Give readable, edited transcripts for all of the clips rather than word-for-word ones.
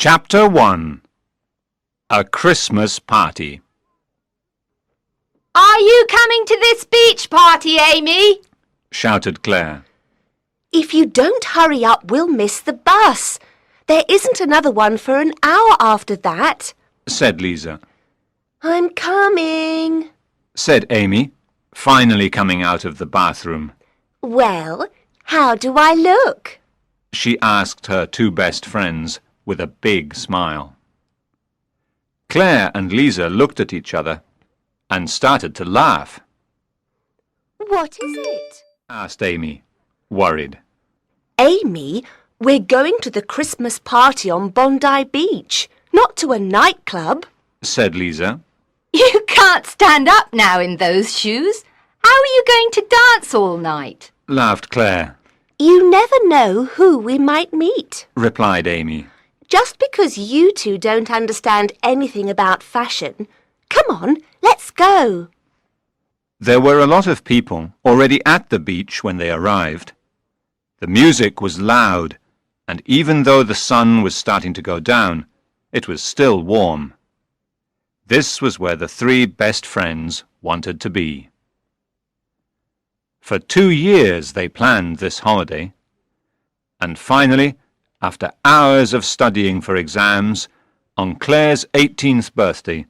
Chapter 1. A Christmas Party. "Are you coming to this beach party, Amy?" shouted Claire. If you don't hurry up, we'll miss the bus. There isn't another one for an hour after that, said Lisa. I'm coming. Said Amy, finally coming out of the bathroom. Well, how do I look? She asked her two best friends with a big smile. Claire and Lisa looked at each other and started to laugh. What is it? Asked Amy, worried. Amy, we're going to the Christmas party on Bondi Beach, not to a nightclub, said Lisa. "You can't stand up now in those shoes. How are you going to dance all night?" Laughed Claire. You never know who we might meet. Replied Amy. Just because you two don't understand anything about fashion, come on, let's go. There were a lot of people already at the beach when they arrived. The music was loud, and even though the sun was starting to go down, it was still warm. This was where the three best friends wanted to be. For 2 years they planned this holiday, and finally, after hours of studying for exams, on Claire's 18th birthday,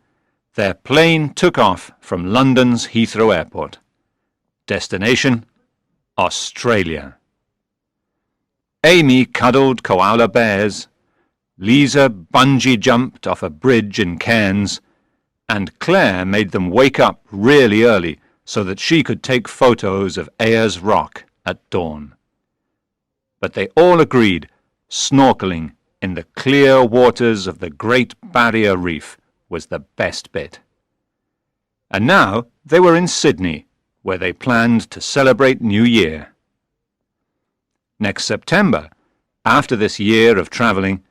their plane took off from London's Heathrow Airport. Destination, Australia. Amy cuddled koala bears, Lisa bungee jumped off a bridge in Cairns, and Claire made them wake up really early so that she could take photos of Ayers Rock at dawn. But they all agreed snorkeling in the clear waters of the Great Barrier Reef was the best bit. And now they were in Sydney, where they planned to celebrate New Year. Next September, after this year of travelling,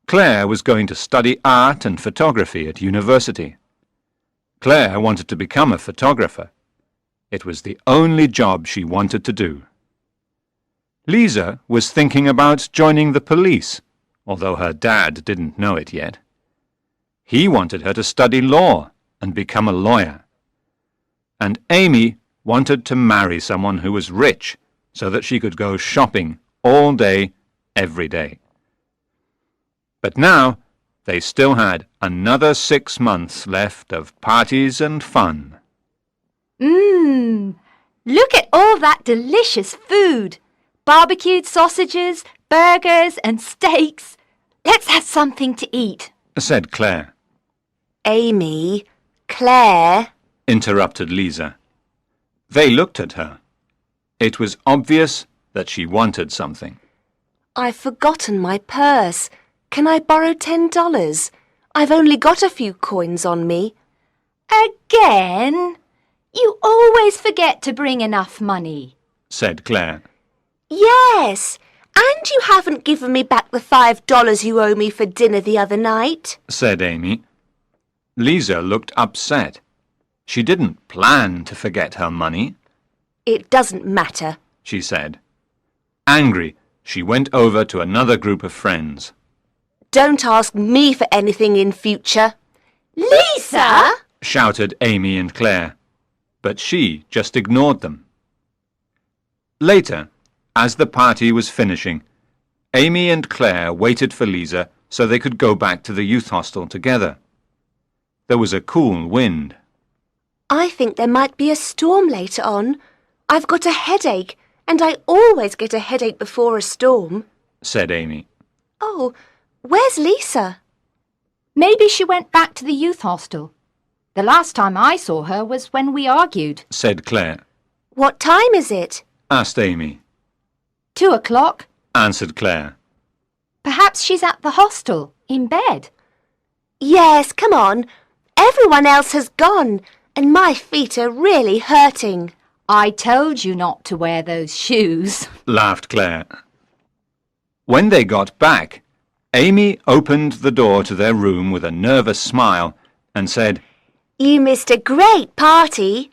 Claire was going to study art and photography at university. Claire wanted to become a photographer. It was the only job she wanted to do. Lisa was thinking about joining the police, although her dad didn't know it yet. He wanted her to study law and become a lawyer. And Amy wanted to marry someone who was rich so that she could go shopping all day, every day. But now they still had another 6 months left of parties and fun. Look at all that delicious food. Barbecued sausages, burgers and steaks. Let's have something to eat, said Claire. Amy, Claire, interrupted Lisa. They looked at her. It was obvious that she wanted something. I've forgotten my purse. Can I borrow $10? I've only got a few coins on me. Again? You always forget to bring enough money, said Claire. Yes, and you haven't given me back the $5 you owe me for dinner the other night, said Amy. Lisa looked upset. She didn't plan to forget her money. It doesn't matter, she said. Angry, she went over to another group of friends. Don't ask me for anything in future. Lisa! Shouted Amy and Claire, but she just ignored them. Later, as the party was finishing, Amy and Claire waited for Lisa so they could go back to the youth hostel together. There was a cool wind. I think there might be a storm later on. I've got a headache, and I always get a headache before a storm, said Amy. Oh, where's Lisa? Maybe she went back to the youth hostel. The last time I saw her was when we argued, said Claire. What time is it? Asked Amy. 2 o'clock. Answered Claire. Perhaps she's at the hostel, in bed. Yes, come on. Everyone else has gone, and my feet are really hurting. I told you not to wear those shoes, laughed Claire. When they got back, Amy opened the door to their room with a nervous smile and said, You missed a great party.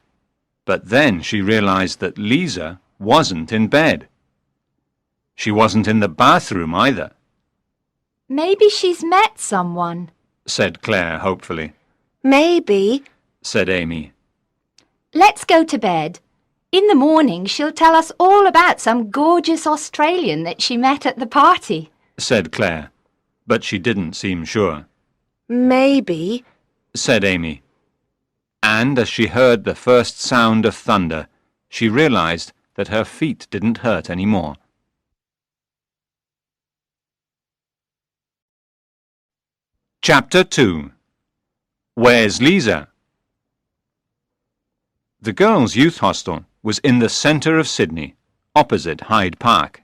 But then she realized that Lisa wasn't in bed. She wasn't in the bathroom either. Maybe she's met someone, said Claire hopefully. Maybe. Said Amy. Let's go to bed. In the morning she'll tell us all about some gorgeous Australian that she met at the party, Said Claire, but she didn't seem sure. Maybe. Said Amy. And as she heard the first sound of thunder, she realized that her feet didn't hurt any more. Chapter 2. Where's Lisa? The girls' youth hostel was in the centre of Sydney, opposite Hyde Park.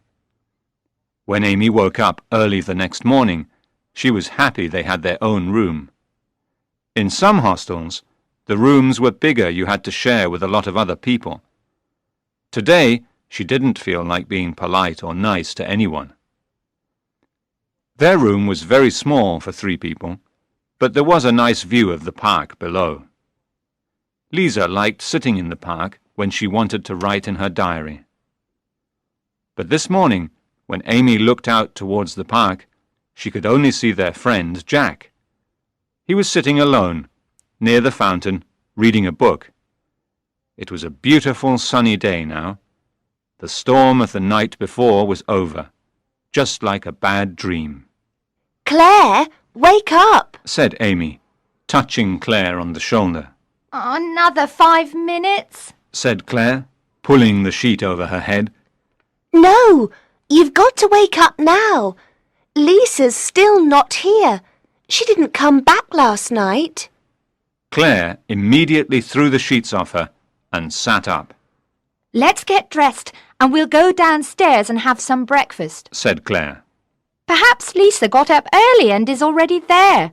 When Amy woke up early the next morning, she was happy they had their own room. In some hostels, the rooms were bigger, you had to share with a lot of other people. Today, she didn't feel like being polite or nice to anyone. Their room was very small for 3 people, but there was a nice view of the park below. Lisa liked sitting in the park when she wanted to write in her diary. But this morning, when Amy looked out towards the park, she could only see their friend Jack. He was sitting alone, near the fountain, reading a book. It was a beautiful sunny day now. The storm of the night before was over, just like a bad dream. Claire, wake up! Said Amy, touching Claire on the shoulder. Another 5 minutes? Said Claire, pulling the sheet over her head. No, you've got to wake up now. Lisa's still not here. She didn't come back last night. Claire immediately threw the sheets off her and sat up. Let's get dressed and we'll go downstairs and have some breakfast. Said Claire. Perhaps Lisa got up early and is already there.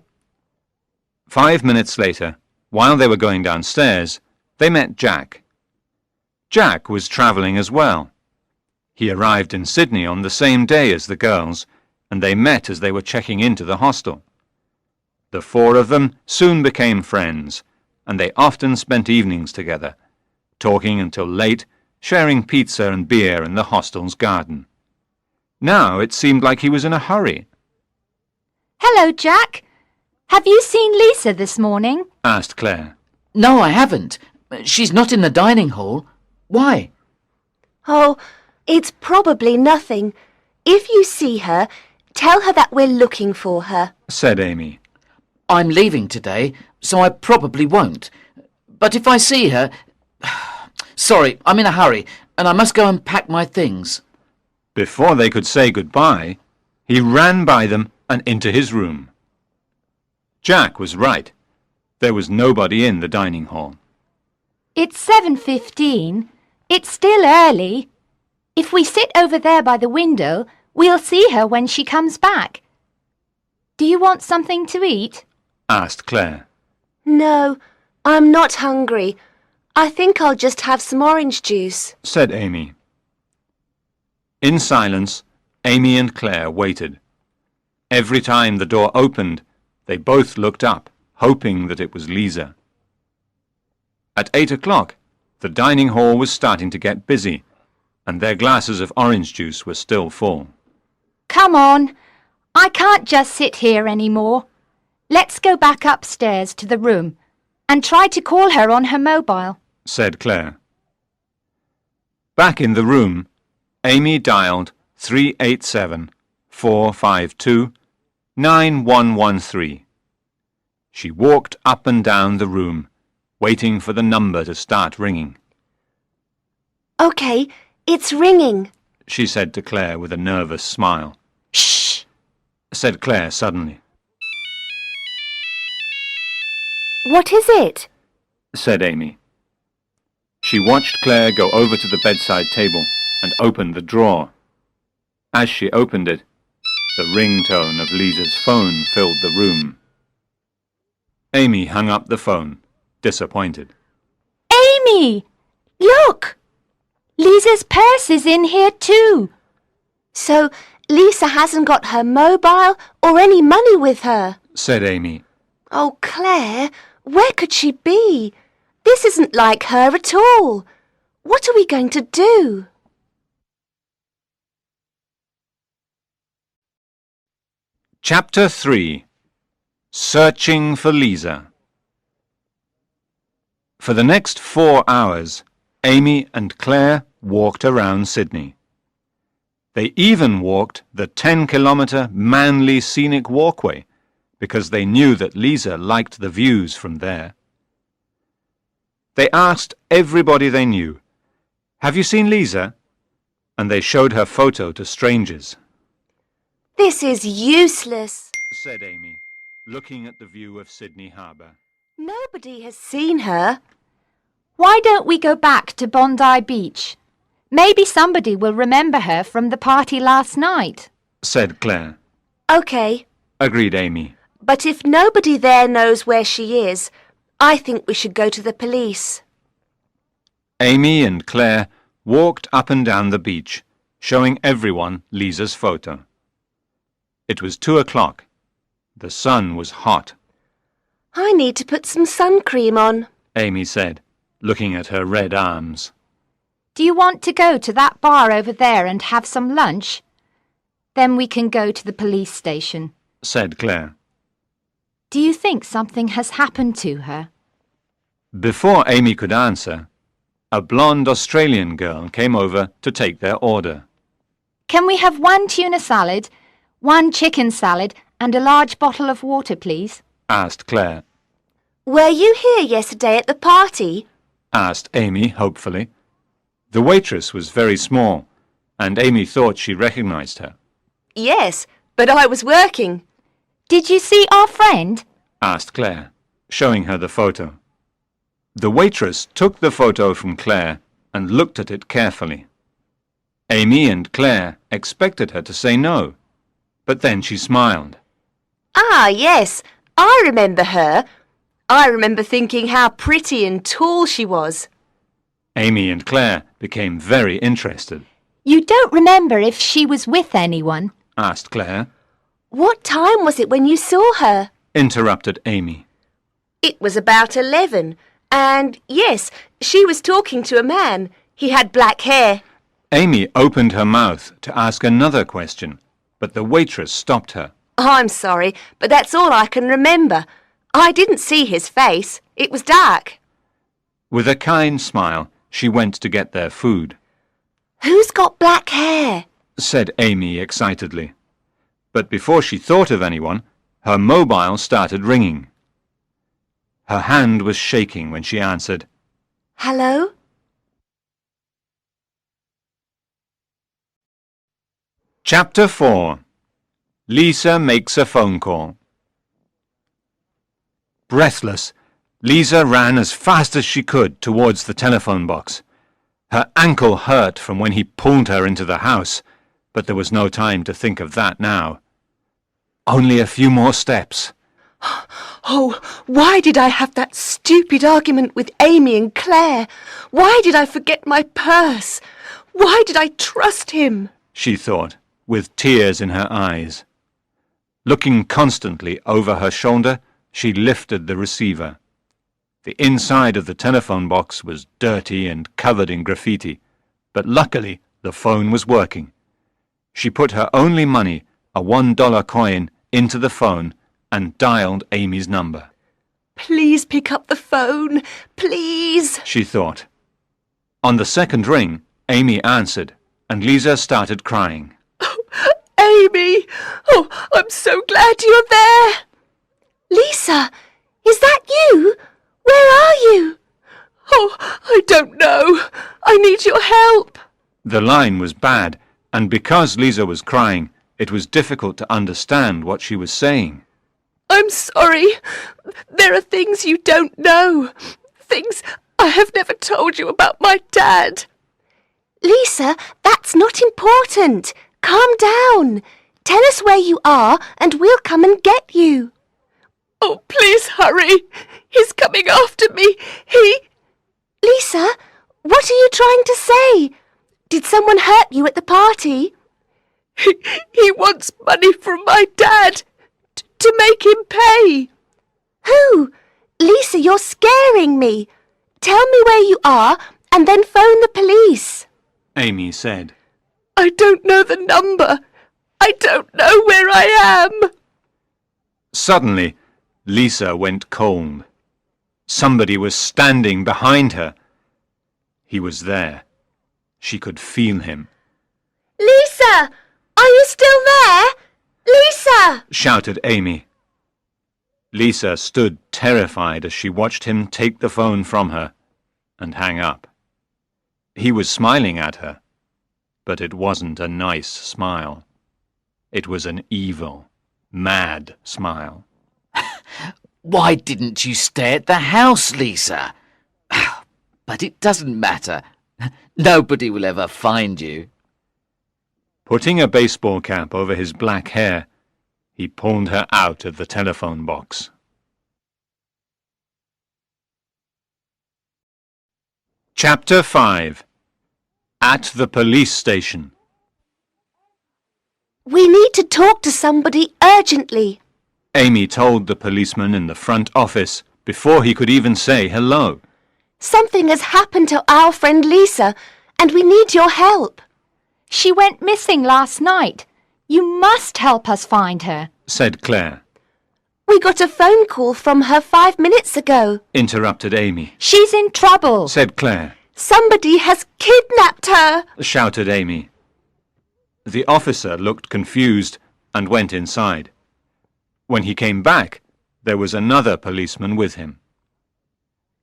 5 minutes later, while they were going downstairs, they met Jack. Jack was travelling as well. He arrived in Sydney on the same day as the girls, and they met as they were checking into the hostel. The 4 of them soon became friends, and they often spent evenings together, talking until late, sharing pizza and beer in the hostel's garden. Now it seemed like he was in a hurry. Hello, Jack. Have you seen Lisa this morning? Asked Claire. No, I haven't. She's not in the dining hall. Why? Oh, it's probably nothing. If you see her, tell her that we're looking for her. Said Amy. I'm leaving today, so I probably won't. But if I see her... Sorry, I'm in a hurry, and I must go and pack my things. Before they could say goodbye, he ran by them and into his room. Jack was right. There was nobody in the dining hall. It's 7:15. It's still early. If we sit over there by the window, we'll see her when she comes back. Do you want something to eat? Asked Claire. No, I'm not hungry. I think I'll just have some orange juice. Said Amy. In silence, Amy and Claire waited. Every time the door opened, they both looked up, hoping that it was Lisa. At 8 o'clock, the dining hall was starting to get busy, and their glasses of orange juice were still full. Come on. I can't just sit here anymore. Let's go back upstairs to the room and try to call her on her mobile, said Claire. Back in the room, Amy dialed 387-452-9113. She walked up and down the room, waiting for the number to start ringing. OK, it's ringing. She said to Claire with a nervous smile. Shh, said Claire suddenly. What is it? Said Amy. She watched Claire go over to the bedside table and opened the drawer. As she opened it, the ringtone of Lisa's phone filled the room. Amy hung up the phone, disappointed. Amy! Look! Lisa's purse is in here too. So Lisa hasn't got her mobile or any money with her? Said Amy. Oh, Claire, where could she be? This isn't like her at all. What are we going to do? Chapter 3. Searching for Lisa. For the next 4 hours, Amy and Claire walked around Sydney. They even walked the 10-kilometre Manly Scenic Walkway because they knew that Lisa liked the views from there. They asked everybody they knew, "Have you seen Lisa?" And they showed her photo to strangers. This is useless. Said Amy, looking at the view of Sydney Harbour. Nobody has seen her. Why don't we go back to Bondi Beach? Maybe somebody will remember her from the party last night. Said Claire. OK, Agreed Amy. but if nobody there knows where she is, I think we should go to the police. Amy and Claire walked up and down the beach, showing everyone Lisa's photo. It was 2 o'clock. The sun was hot. I need to put some sun cream on. Amy said, looking at her red arms. Do you want to go to that bar over there and have some lunch? Then we can go to the police station. Said Claire. Do you think something has happened to her? Before Amy could answer, a blonde Australian girl came over to take their order. Can we have 1 tuna salad, 1 chicken salad and a large bottle of water, please? Asked Claire. Were you here yesterday at the party? Asked Amy hopefully. The waitress was very small, and Amy thought she recognized her. Yes, but I was working. Did you see our friend? Asked Claire, showing her the photo. The waitress took the photo from Claire and looked at it carefully. Amy and Claire expected her to say no, but then she smiled. Ah, yes, I remember her. I remember thinking how pretty and tall she was. Amy and Claire became very interested. You don't remember if she was with anyone? Asked Claire. What time was it when you saw her? Interrupted Amy. It was about 11. And, yes, she was talking to a man. He had black hair. Amy opened her mouth to ask another question, but the waitress stopped her. I'm sorry, but that's all I can remember. I didn't see his face. It was dark. With a kind smile, she went to get their food. Who's got black hair? Said Amy excitedly. But before she thought of anyone, her mobile started ringing. Her hand was shaking when she answered. Hello? Chapter 4. Lisa makes a phone call. Breathless, Lisa ran as fast as she could towards the telephone box. Her ankle hurt from when he pulled her into the house, but there was no time to think of that now. Only a few more steps. Oh, why did I have that stupid argument with Amy and Claire? Why did I forget my purse? Why did I trust him? She thought, with tears in her eyes. Looking constantly over her shoulder, she lifted the receiver. The inside of the telephone box was dirty and covered in graffiti, but luckily the phone was working. She put her only money, a $1 coin, into the phone and dialed Amy's number. Please pick up the phone, please, she thought. On the second ring, Amy answered, and Lisa started crying. Amy! Oh, I'm so glad you're there! Lisa, is that you? Where are you? Oh, I don't know. I need your help. The line was bad, and because Lisa was crying, it was difficult to understand what she was saying. I'm sorry. There are things you don't know. Things I have never told you about my dad. Lisa, that's not important. Calm down. Tell us where you are and we'll come and get you. Oh, please hurry. He's coming after me. Lisa, what are you trying to say? Did someone hurt you at the party? He wants money from my dad to make him pay. Who? Lisa, you're scaring me. Tell me where you are and then phone the police. Amy said. I don't know the number. I don't know where I am. Suddenly, Lisa went cold. Somebody was standing behind her. He was there. She could feel him. Lisa! Are you still there? Lisa! Shouted Amy. Lisa stood terrified as she watched him take the phone from her and hang up. He was smiling at her, but it wasn't a nice smile. It was an evil, mad smile. Why didn't you stay at the house, Lisa? But it doesn't matter. Nobody will ever find you. Putting a baseball cap over his black hair, he pulled her out of the telephone box. Chapter 5. At the police station. We need to talk to somebody urgently. Amy told the policeman in the front office before he could even say hello. Something has happened to our friend Lisa, and we need your help. She went missing last night. You must help us find her. Said Claire. We got a phone call from her 5 minutes ago. Interrupted Amy. She's in trouble. Said Claire. Somebody has kidnapped her. Shouted Amy. The officer looked confused and went inside. When he came back, there was another policeman with him.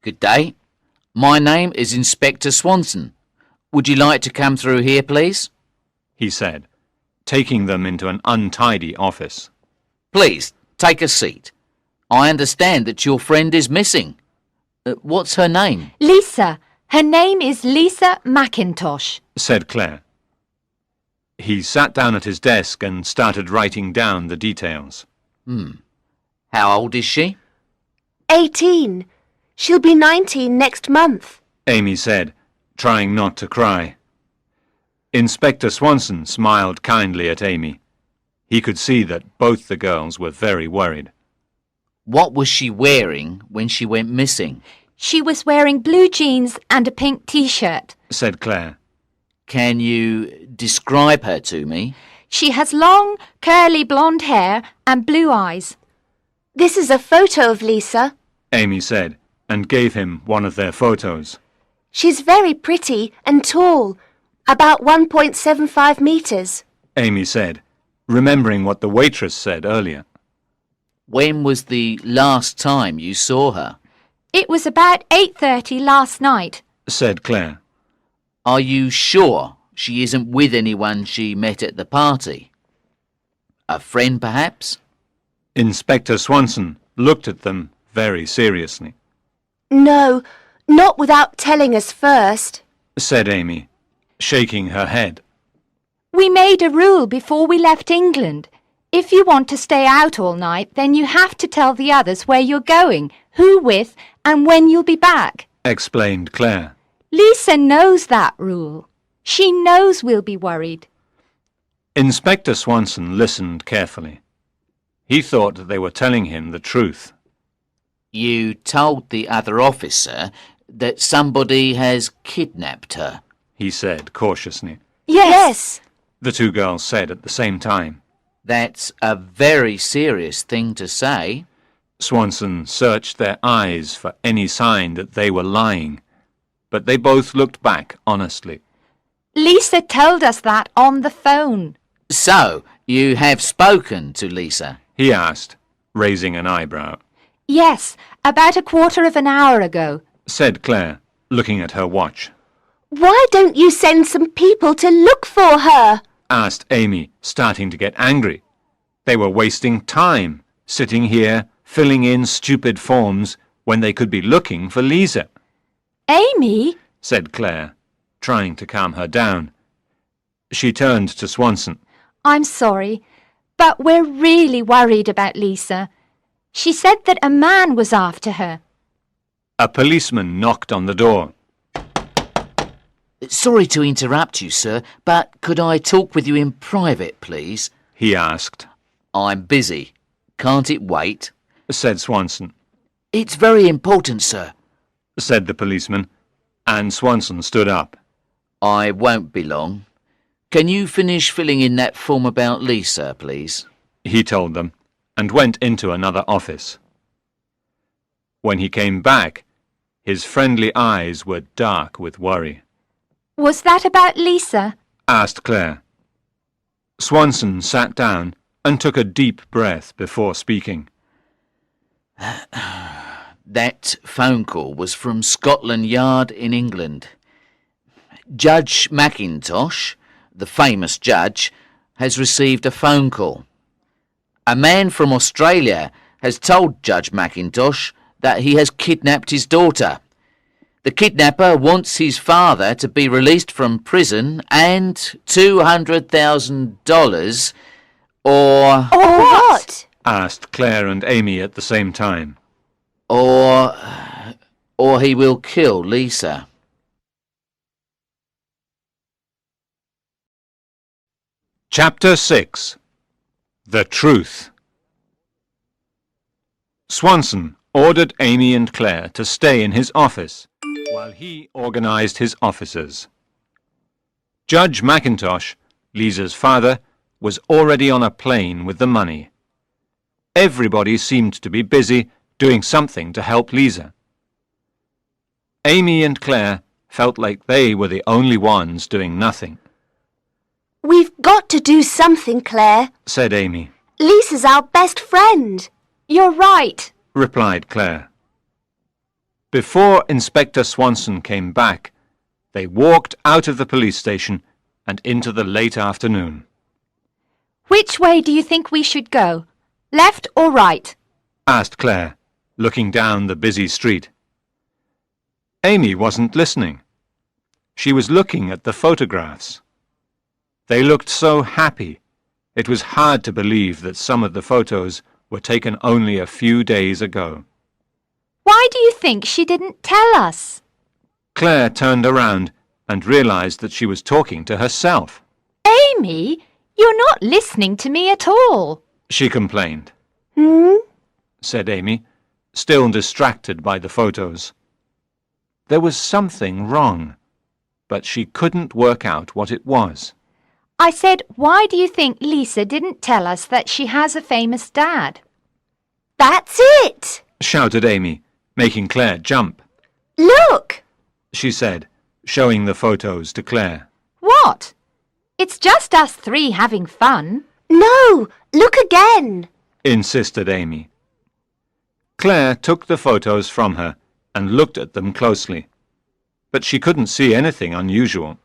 Good day. My name is Inspector Swanson. Would you like to come through here, please? He said, taking them into an untidy office. Please, take a seat. I understand that your friend is missing. What's her name? Lisa. Her name is Lisa McIntosh. Said Claire. He sat down at his desk and started writing down the details. How old is she? 18. She'll be 19 next month. Amy said, trying not to cry. Inspector Swanson smiled kindly at Amy. He could see that both the girls were very worried. What was she wearing when she went missing? She was wearing blue jeans and a pink t-shirt. Said Claire. Can you describe her to me? She has long, curly blonde hair and blue eyes. This is a photo of Lisa. Amy said, and gave him one of their photos. She's very pretty and tall, about 1.75 meters. Amy said, remembering what the waitress said earlier. When was the last time you saw her? It was about 8:30 last night. Said Claire. Are you sure she isn't with anyone she met at the party? A friend, perhaps? Inspector Swanson looked at them very seriously. No, not without telling us first. Said Amy, shaking her head. We made a rule before we left England. If you want to stay out all night, then you have to tell the others where you're going, who with, and when you'll be back. Explained Claire. Lisa knows that rule. She knows we'll be worried. Inspector Swanson listened carefully. He thought that they were telling him the truth. You told the other officer that somebody has kidnapped her. He said cautiously. Yes. The two girls said at the same time. That's a very serious thing to say. Swanson searched their eyes for any sign that they were lying, but they both looked back honestly. Lisa told us that on the phone. So, you have spoken to Lisa? He asked, raising an eyebrow. Yes, about a quarter of an hour ago. Said Claire, looking at her watch. Why don't you send some people to look for her? Asked Amy, starting to get angry. They were wasting time, sitting here, filling in stupid forms, when they could be looking for Lisa. Amy? Said Claire, trying to calm her down. She turned to Swanson. I'm sorry, but we're really worried about Lisa. She said that a man was after her. A policeman knocked on the door. Sorry to interrupt you, sir, but could I talk with you in private, please? He asked. I'm busy. Can't it wait? Said Swanson. It's very important, sir. Said the policeman, and Swanson stood up. I won't be long. Can you finish filling in that form about Lisa, please? He told them, and went into another office. When he came back, his friendly eyes were dark with worry. Was that about Lisa? Asked Claire. Swanson sat down and took a deep breath before speaking. That phone call was from Scotland Yard in England. Judge Mackintosh, the famous judge, has received a phone call. A man from Australia has told Judge Mackintosh that he has kidnapped his daughter. The kidnapper wants his father to be released from prison and $200,000 or What? Asked Claire and Amy at the same time. or he will kill Lisa. Chapter 6. The Truth. Swanson ordered Amy and Claire to stay in his office while he organized his officers. Judge Mackintosh, Lisa's father, was already on a plane with the money. Everybody seemed to be busy doing something to help Lisa. Amy and Claire felt like they were the only ones doing nothing. We've got to do something, Claire. Said Amy. Lisa's our best friend. You're right. Replied Claire. Before Inspector Swanson came back, they walked out of the police station and into the late afternoon. Which way do you think we should go? Left or right? Asked Claire, looking down the busy street. Amy wasn't listening. She was looking at the photographs. They looked so happy. It was hard to believe that some of the photos were taken only a few days ago. Why do you think she didn't tell us? Claire turned around and realized that she was talking to herself. Amy, you're not listening to me at all. She complained. Said Amy, still distracted by the photos. There was something wrong, but she couldn't work out what it was. I said, why do you think Lisa didn't tell us that she has a famous dad? That's it! Shouted Amy, making Claire jump. Look! She said, showing the photos to Claire. What? It's just us three having fun. No! Look again! Insisted Amy. Claire took the photos from her and looked at them closely, but she couldn't see anything unusual.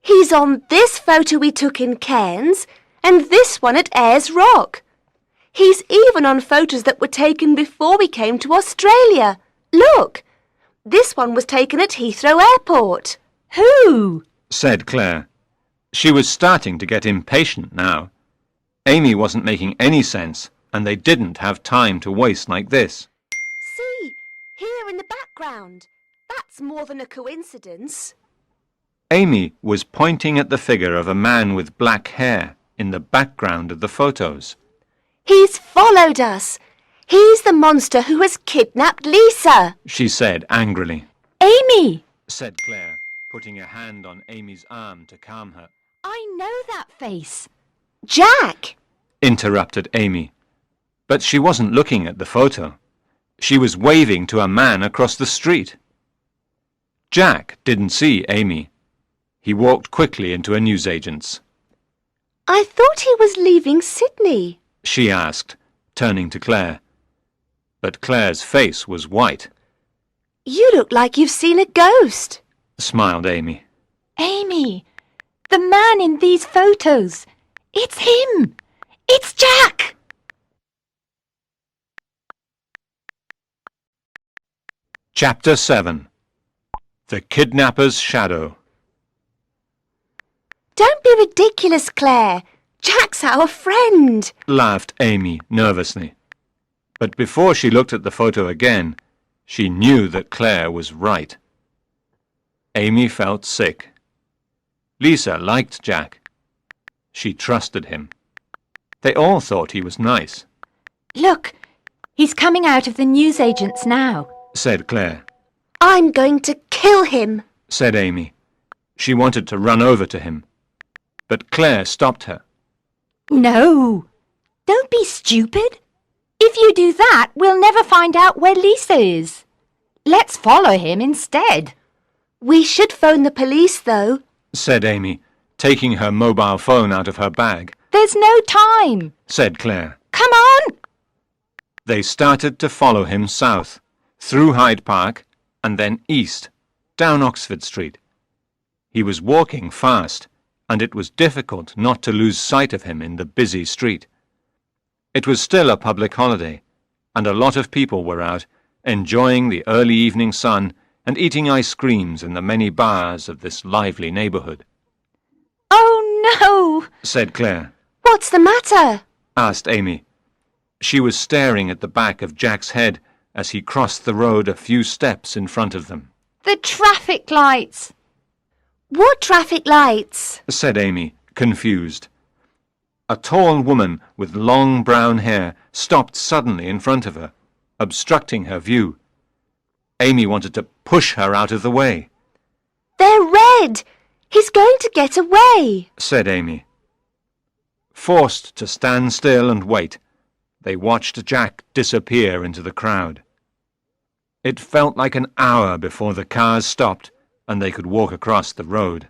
He's on this photo we took in Cairns and this one at Ayers Rock. He's even on photos that were taken before we came to Australia. Look! This one was taken at Heathrow Airport. Who? Said Claire. She was starting to get impatient now. Amy wasn't making any sense, and they didn't have time to waste like this. See, here in the background. That's more than a coincidence. Amy was pointing at the figure of a man with black hair in the background of the photos. He's followed us. He's the monster who has kidnapped Lisa. She said angrily. Amy! Said Claire, putting a hand on Amy's arm to calm her. I know that face. Jack! Interrupted Amy. But she wasn't looking at the photo. She was waving to a man across the street. Jack didn't see Amy. He walked quickly into a newsagent's. I thought he was leaving Sydney. She asked, turning to Claire. But Claire's face was white. You look like you've seen a ghost. Smiled Amy. Amy, the man in these photos. It's him. It's Jack. Chapter 7. The Kidnapper's Shadow. Don't be ridiculous, Claire. Jack's our friend. Laughed Amy nervously. But before she looked at the photo again, she knew that Claire was right. Amy felt sick. Lisa liked Jack. She trusted him. They all thought he was nice. Look, he's coming out of the newsagent's now. Said Claire. I'm going to kill him. Said Amy. She wanted to run over to him. But Claire stopped her. No, don't be stupid. If you do that, we'll never find out where Lisa is. Let's follow him instead. We should phone the police, though. said Amy, taking her mobile phone out of her bag. There's no time. Said Claire. Come on! They started to follow him south, through Hyde Park, and then east, down Oxford Street. He was walking fast, and it was difficult not to lose sight of him in the busy street. It was still a public holiday, and a lot of people were out, enjoying the early evening sun and eating ice creams in the many bars of this lively neighbourhood. Oh, no! Said Claire. What's the matter? Asked Amy. She was staring at the back of Jack's head as he crossed the road a few steps in front of them. The traffic lights. What traffic lights? Said Amy, confused. A tall woman with long brown hair stopped suddenly in front of her, obstructing her view. Amy wanted to push her out of the way. They're red! He's going to get away! Said Amy. Forced to stand still and wait, they watched Jack disappear into the crowd. It felt like an hour before the cars stopped and they could walk across the road.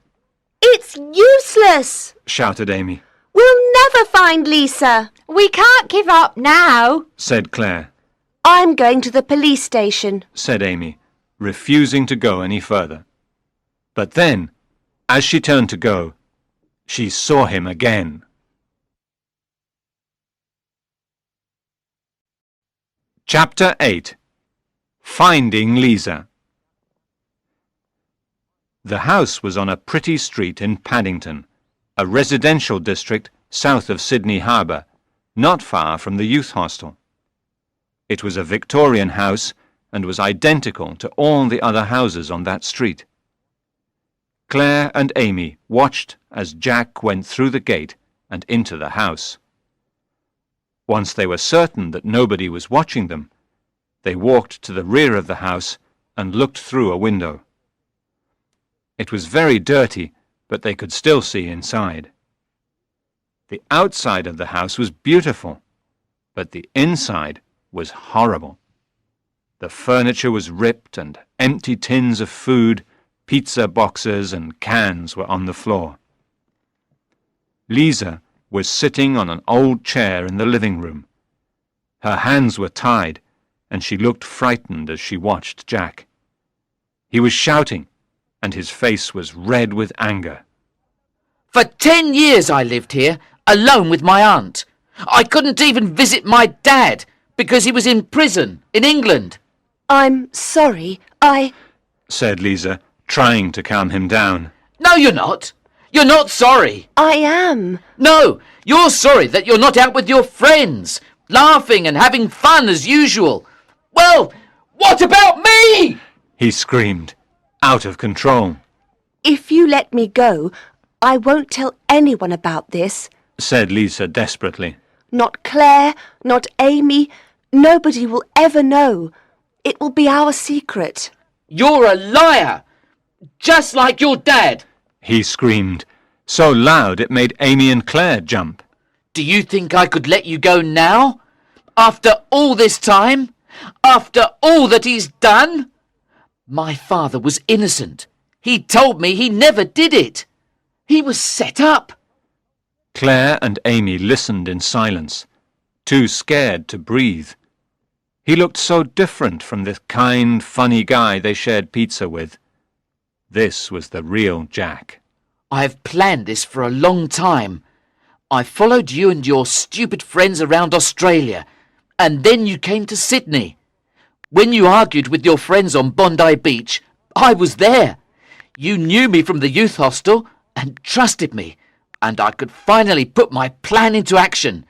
It's useless! Shouted Amy. We'll never find Lisa! We can't give up now. Said Claire. I'm going to the police station. Said Amy, refusing to go any further. But then, as she turned to go, she saw him again. Chapter 8. Finding Lisa. The house was on a pretty street in Paddington, a residential district south of Sydney Harbour, not far from the youth hostel. It was a Victorian house and was identical to all the other houses on that street. Claire and Amy watched as Jack went through the gate and into the house. Once they were certain that nobody was watching them, they walked to the rear of the house and looked through a window. It was very dirty, but they could still see inside. The outside of the house was beautiful, but the inside was horrible. The furniture was ripped and empty tins of food, pizza boxes and cans were on the floor. Lisa was sitting on an old chair in the living room. Her hands were tied, and she looked frightened as she watched Jack. He was shouting, and his face was red with anger. For 10 years I lived here, alone with my aunt. I couldn't even visit my dad because he was in prison in England. I'm sorry, said Lisa, trying to calm him down. No, you're not. You're not sorry. I am. No, you're sorry that you're not out with your friends, laughing and having fun as usual. Well, what about me? He screamed, out of control. If you let me go, I won't tell anyone about this. Said Lisa desperately. Not Claire, not Amy. Nobody will ever know. It will be our secret. You're a liar, just like your dad. He screamed, so loud it made Amy and Claire jump. Do you think I could let you go now? After all this time? After all that he's done? My father was innocent. He told me he never did it. He was set up. Claire and Amy listened in silence, too scared to breathe. He looked so different from the kind, funny guy they shared pizza with. This was the real Jack. I've planned this for a long time. I followed you and your stupid friends around Australia, and then you came to Sydney. When you argued with your friends on Bondi Beach, I was there. You knew me from the youth hostel and trusted me, and I could finally put my plan into action.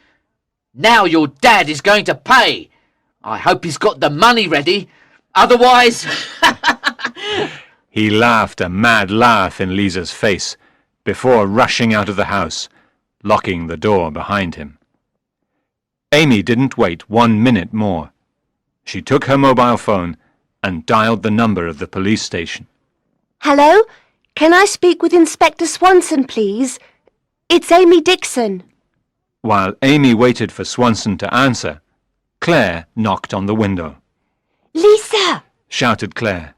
Now your dad is going to pay. I hope he's got the money ready. Otherwise... He laughed a mad laugh in Lisa's face before rushing out of the house, locking the door behind him. Amy didn't wait 1 minute more. She took her mobile phone and dialed the number of the police station. Hello? Can I speak with Inspector Swanson, please? It's Amy Dixon. While Amy waited for Swanson to answer, Claire knocked on the window. Lisa! Shouted Claire.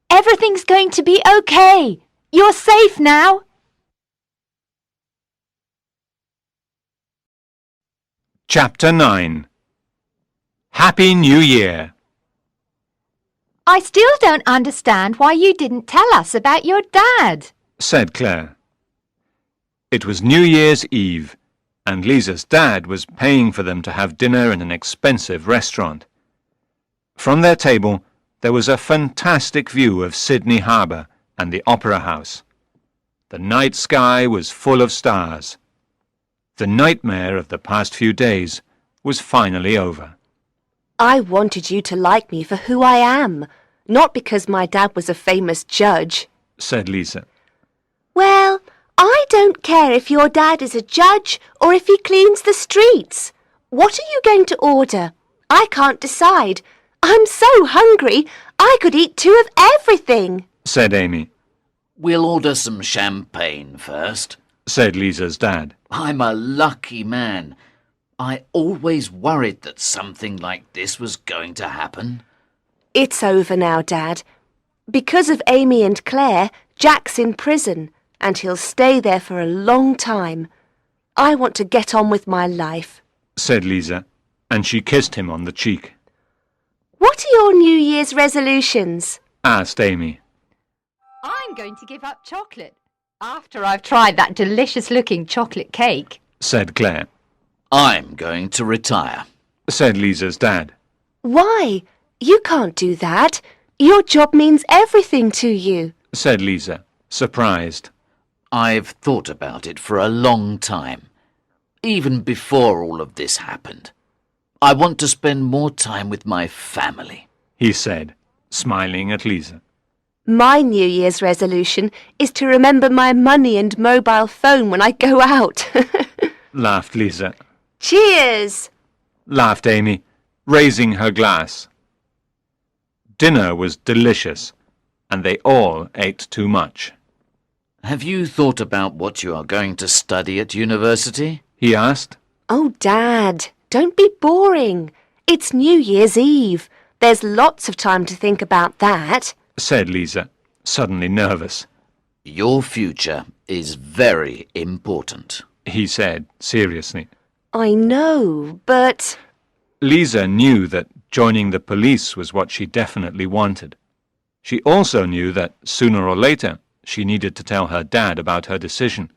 Everything's going to be okay. You're safe now. Chapter 9. Happy New Year. I still don't understand why you didn't tell us about your dad. Said Claire. It was New Year's Eve, and Lisa's dad was paying for them to have dinner in an expensive restaurant. From their table, there was a fantastic view of Sydney Harbour and the Opera House. The night sky was full of stars. The nightmare of the past few days was finally over. I wanted you to like me for who I am, not because my dad was a famous judge. Said Lisa. Well, I don't care if your dad is a judge or if he cleans the streets. What are you going to order? I can't decide. I'm so hungry, I could eat 2 of everything. Said Amy. We'll order some champagne first. Said Lisa's dad. I'm a lucky man. I always worried that something like this was going to happen. It's over now, Dad. Because of Amy and Claire, Jack's in prison, and he'll stay there for a long time. I want to get on with my life. Said Lisa, and she kissed him on the cheek. What are your New Year's resolutions? Asked Amy. I'm going to give up chocolate after I've tried that delicious-looking chocolate cake. Said Claire. I'm going to retire. Said Lisa's dad. Why? You can't do that. Your job means everything to you. Said Lisa, surprised. I've thought about it for a long time, even before all of this happened. I want to spend more time with my family. He said, smiling at Lisa. My New Year's resolution is to remember my money and mobile phone when I go out. Laughed Lisa. Cheers! Laughed Amy, raising her glass. Dinner was delicious, and they all ate too much. Have you thought about what you are going to study at university? He asked. Oh, Dad, don't be boring. It's New Year's Eve. There's lots of time to think about that. Said Lisa, suddenly nervous. Your future is very important. He said seriously. I know, but... Lisa knew that joining the police was what she definitely wanted. She also knew that sooner or later she needed to tell her dad about her decision.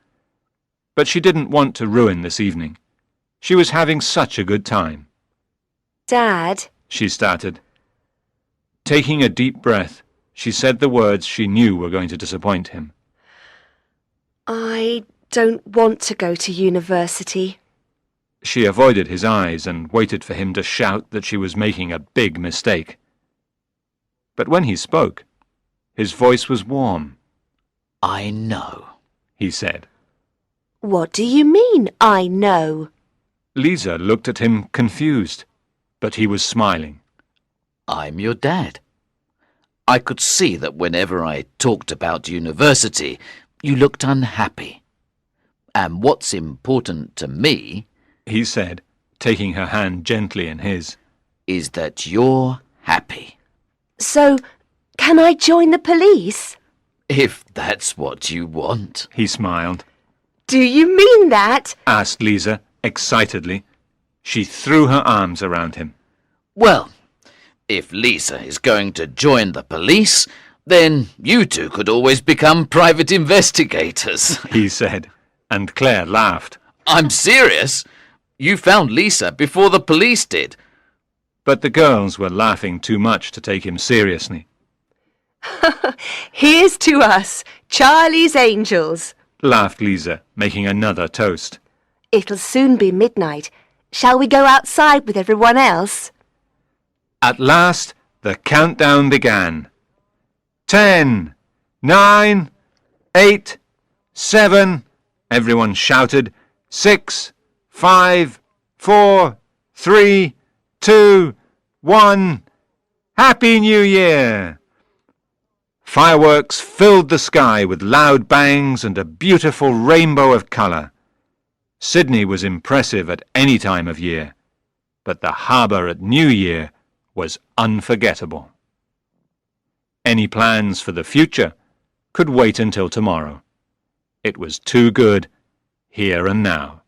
But she didn't want to ruin this evening. She was having such a good time. Dad... She started. Taking a deep breath, she said the words she knew were going to disappoint him. I don't want to go to university. She avoided his eyes and waited for him to shout that she was making a big mistake. But when he spoke, his voice was warm. I know, he said. What do you mean, I know? Lisa looked at him confused, but he was smiling. I'm your dad. I could see that whenever I talked about university, you looked unhappy. And what's important to me, he said, taking her hand gently in his, is that you're happy. So, can I join the police? If that's what you want. He smiled. Do you mean that? Asked Lisa, excitedly. She threw her arms around him. Well, if Lisa is going to join the police, then you two could always become private investigators. He said, and Claire laughed. I'm serious. You found Lisa before the police did. But the girls were laughing too much to take him seriously. Here's to us, Charlie's Angels. Laughed Lisa, making another toast. It'll soon be midnight. Shall we go outside with everyone else? At last, the countdown began. 10, 9, 8, 7, everyone shouted. 6, 5, 4, 3, 2, 1. Happy New Year! Fireworks filled the sky with loud bangs and a beautiful rainbow of colour. Sydney was impressive at any time of year, but the harbour at New Year was unforgettable. Any plans for the future could wait until tomorrow. It was too good here and now.